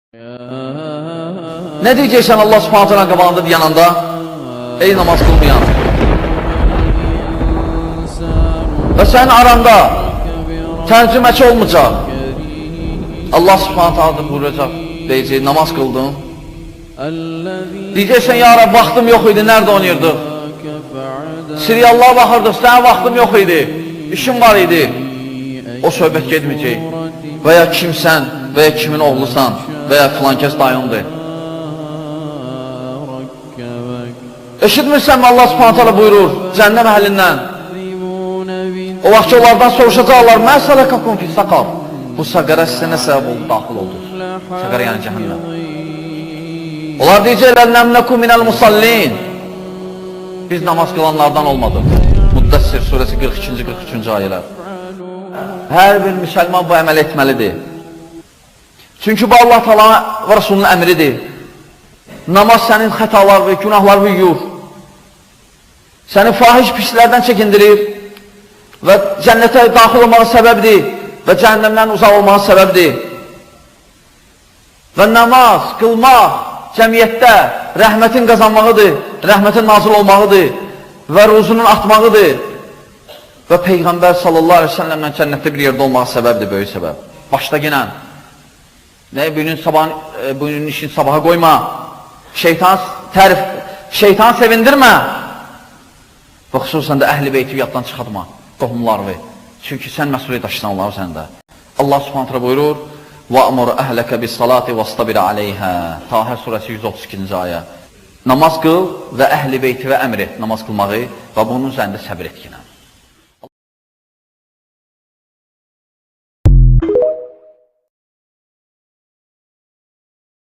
Ne diyeceksən Allah subhanət hələ qabağında yanında? Ey namaz qılmayan. Və sənin aranda tərcüməçi olmayacaq. Allah subhanət hələ buyuracaq, deyəcək, namaz qıldın. Diyecəksən, ya Rab, vaxtım yox idi, nerede oynayırdıq? Siriyallah baxırdıq, sənin vaxtım yox idi, işim var idi. O söhbət getməyəcək. Və ya kimsən, və ya kimin oğlusan, və ya filan kəs dayındır. Eşitmirsən mi Allah subhanət hələ buyurur, cənnəm əhlindən. O vaxt ki, onlardan soruşacaqlar, mən sələkəkum fi saqar. Bu saqara sizə nə səbəb oldu, daxil oldu? Saqara yəni cəhənnəm. Onlar deyəcəklər, nəmnəkum minəl musallin. Biz namaz qılanlardan olmadıq. Müddəssir surəsi 42-ci, 43-cü ayələr. Hər bir müsəlman bu əməl etməlidir. Çünki bu Allah Teala və Rasulunun əmridir. Namaz sənin xətalar və günahlar yuyur. Səni fahiş pislərdən çəkindirir və cənnətə daxil olmağı səbəbdir və cəhənnəmdən uzaq olmağı səbəbdir. Və namaz qılmaq cəmiyyətdə rəhmətin qazanmağıdır, rəhmətin nazil olmağıdır və ruzunun artmağıdır və Peyğəmbər sallallahu aleyhi ve sellemlə cənnətdə bir yerdə olmağı səbəbdir, böyük səbəb. Başda gələn, bugünün işini sabaha qoyma, şeytan sevindirmə və xüsusən də əhl-i beyti yaddan çıxartma, qohumlarını. Çünki sən məsuliyyət daşısan onları səndə. Allah subhanətlə buyurur, وَأَمُرْ أَهْلَكَ بِالصَّلَاةِ وَاسْتَبِرَ عَلَيْهَا Tahir surəsi 132-ci ayə. Namaz qıl və əhl-i beyti və əmr et namaz qılmağı və bunun üzərində səbir etkinə.